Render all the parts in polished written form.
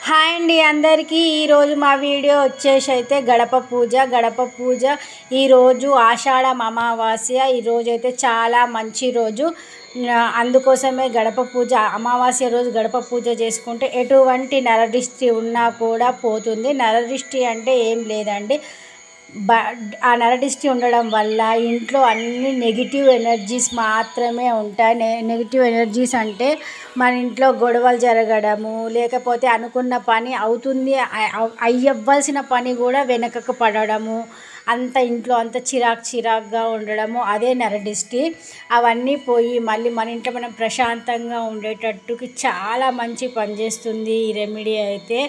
Hi అండి అందరికీ ఈరోజు మా వీడియో వచ్చేసి అయితే గడప పూజ ఈరోజు ఆషాఢం అమావాస్య. ఈరోజు అయితే చాలా మంచి రోజు. అందుకోసమే గడప పూజ అమావాస్య రోజు గడప పూజ చేసుకుంటే ఎటువంటి నరదిష్టి ఉన్నా కూడా పోతుంది. నరదిష్టి అంటే ఏం లేదండి, ఆ నరదిష్టి ఉండడం వల్ల ఇంట్లో అన్ని నెగిటివ్ ఎనర్జీస్ మాత్రమే ఉంటాయి. నెగిటివ్ ఎనర్జీస్ అంటే మన ఇంట్లో గొడవలు జరగడము, లేకపోతే అనుకున్న పని అవుతుంది అయ్యవ్వాల్సిన పని కూడా వెనకకు పడడము, అంత ఇంట్లో అంత చిరాకుగా ఉండడము, అదే నరదిష్టి. అవన్నీ పోయి మళ్ళీ మన ఇంట్లో మనం ప్రశాంతంగా ఉండేటట్టుకి చాలా మంచి పనిచేస్తుంది ఈ రెమెడీ అయితే.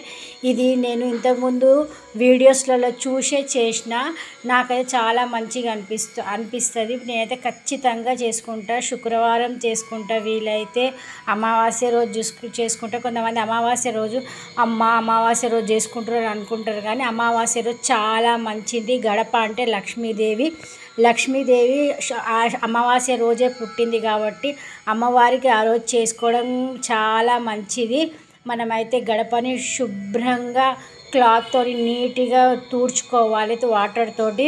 ఇది నేను ఇంతకుముందు వీడియోస్లలో చూసే చేసిన, నాకైతే చాలా మంచిగా అనిపిస్తుంది. నేనైతే ఖచ్చితంగా చేసుకుంటా. శుక్రవారం చేసుకుంటా, వీలైతే అమావాస్య రోజు చేసుకుంటా. కొంతమంది అమావాస్య రోజు అమావాస్య రోజు చేసుకుంటారు అనుకుంటారు, కానీ అమావాస్య రోజు చాలా మంచిది. గడప అంటే లక్ష్మీదేవి అమావాస్య రోజే పుట్టింది కాబట్టి అమ్మవారికి ఆ రోజు చేసుకోవడం చాలా మంచిది. మనమైతే గడపని శుభ్రంగా క్లాత్తో నీట్గా తుడుచుకోవాలి. వాటర్ తోటి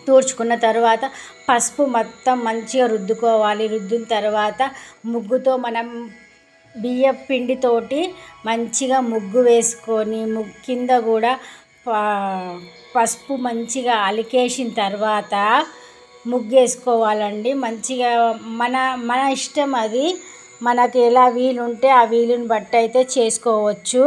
తుడుచుకున్న తర్వాత పసుపు మొత్తం మంచిగా రుద్దుకోవాలి. రుద్దిన తర్వాత ముగ్గుతో మనం బియ్యం పిండితోటి మంచిగా ముగ్గు వేసుకొని కింద కూడా పసుపు మంచిగా అలికేసిన తర్వాత ముగ్గు వేసుకోవాలండి. మంచిగా మన ఇష్టం, అది మనకి ఎలా వీలుంటే ఆ వీలుని బట్టి అయితే చేసుకోవచ్చు.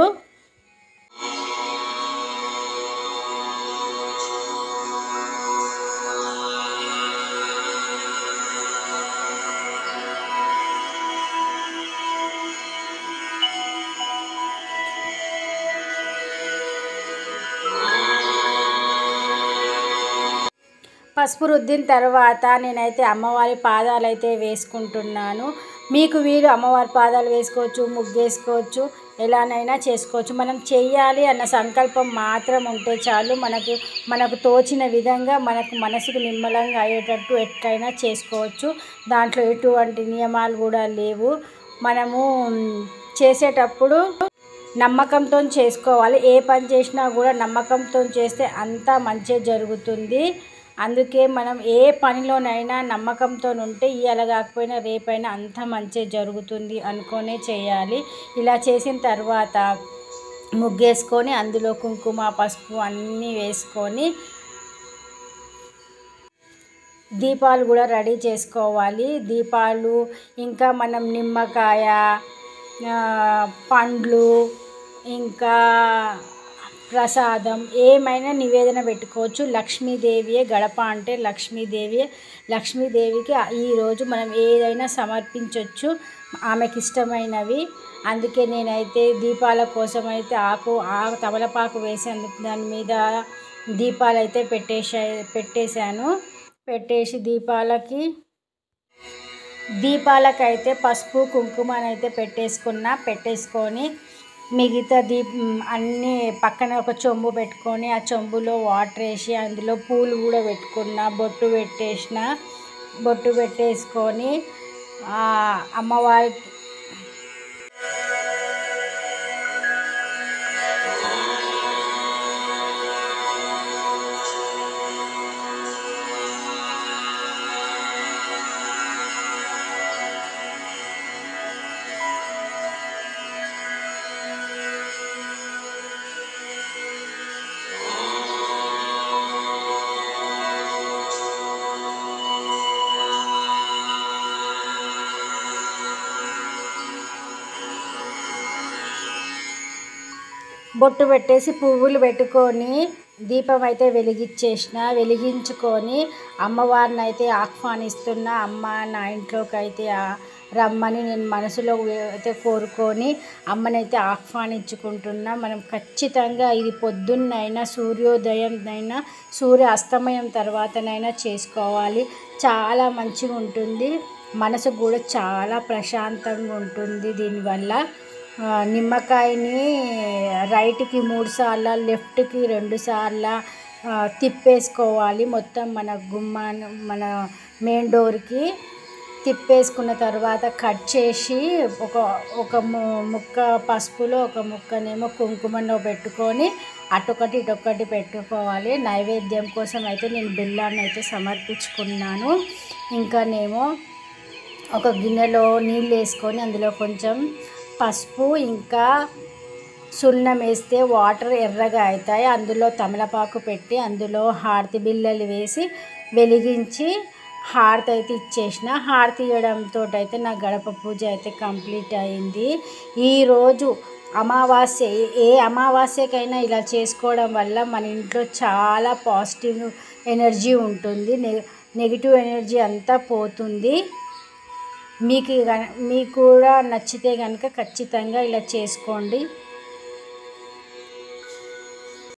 పసుపు రుద్దిన తర్వాత నేనైతే అమ్మవారి పాదాలు అయితే వేసుకుంటున్నాను. మీకు వీలు అమ్మవారి పాదాలు వేసుకోవచ్చు, ముగ్గు వేసుకోవచ్చు, ఎలానైనా చేసుకోవచ్చు. మనం చెయ్యాలి అన్న సంకల్పం మాత్రం ఉంటే చాలు. మనకు తోచిన విధంగా మనసుకు నిమ్మలంగా అయ్యేటట్టు ఎట్లయినా చేసుకోవచ్చు. దాంట్లో ఎటువంటి నియమాలు కూడా లేవు. మనము చేసేటప్పుడు నమ్మకంతో చేసుకోవాలి. ఏ పని చేసినా కూడా నమ్మకంతో చేస్తే అంతా మంచిగా జరుగుతుంది. అందుకే మనం ఏ పనిలోనైనా నమ్మకంతో ఉంటే ఇవాళ కాకపోయినా రేపైనా అంతా మంచిగా జరుగుతుంది అనుకునే చేయాలి. ఇలా చేసిన తర్వాత ముగ్గేసుకొని అందులో కుంకుమ పసుపు అన్నీ వేసుకొని దీపాలు కూడా రెడీ చేసుకోవాలి. దీపాలు ఇంకా మనం నిమ్మకాయ, పండ్లు, ఇంకా ప్రసాదం ఏమైనా నివేదన పెట్టుకోవచ్చు. లక్ష్మీదేవియే గడప అంటే లక్ష్మీదేవికి ఈరోజు మనం ఏదైనా సమర్పించవచ్చు, ఆమెకి ఇష్టమైనవి. అందుకే నేనైతే దీపాల కోసం అయితే తమలపాకు వేసేందుకు దాని మీద దీపాలు అయితే పెట్టేశాను. పెట్టేసి దీపాలకైతే పసుపు కుంకుమనైతే పెట్టేసుకొని మిగతా అన్నీ పక్కన ఒక చెంబు పెట్టుకొని ఆ చెంబులో వాటర్ వేసి అందులో పూలు కూడా పెట్టుకున్న, బొట్టు పెట్టేసుకొని అమ్మవారికి బొట్టు పెట్టేసి పువ్వులు పెట్టుకొని దీపం అయితే వెలిగించుకొని అమ్మవారిని అయితే ఆహ్వానిస్తున్నా. అమ్మ నా ఇంట్లోకి అయితే రమ్మని నేను మనసులో అయితే కోరుకొని అమ్మనైతే ఆహ్వానించుకుంటున్నా. మనం ఖచ్చితంగా ఇది పొద్దున్నైనా సూర్యోదయంనైనా సూర్య అస్తమయం తర్వాతనైనా చేసుకోవాలి. చాలా మంచిగా ఉంటుంది, మనసుకు కూడా చాలా ప్రశాంతంగా ఉంటుంది. దీనివల్ల నిమ్మకాయని రైట్కి 3 సార్లు, లెఫ్ట్కి 2 సార్లు తిప్పేసుకోవాలి. మొత్తం మన మెయిన్ డోర్కి తిప్పేసుకున్న తర్వాత కట్ చేసి ఒక ముక్క పసుపులో ఒక ముక్కనేమో కుంకుమలో పెట్టుకొని అటొకటి ఇటొకటి పెట్టుకోవాలి. నైవేద్యం కోసం అయితే నేను బెల్లాన్ని అయితే సమర్పించుకున్నాను. ఇంకానేమో ఒక గిన్నెలో నీళ్ళు వేసుకొని అందులో కొంచెం పసుపు ఇంకా సున్నం వేస్తే వాటర్ ఎర్రగా అవుతాయి. అందులో తమలపాకు పెట్టి అందులో హారతి బిళ్ళలు వేసి వెలిగించి హారతి అయితే ఇచ్చేసిన. హారతి ఇవ్వడంతో అయితే నా గడప పూజ అయితే కంప్లీట్ అయింది. ఈరోజు అమావాస్య, ఏ అమావాస్యకైనా ఇలా చేసుకోవడం వల్ల మన ఇంట్లో చాలా పాజిటివ్ ఎనర్జీ ఉంటుంది. నెగిటివ్ ఎనర్జీ అంతా పోతుంది. మీకు కూడా నచ్చితే కనుక ఖచ్చితంగా ఇలా చేసుకోండి.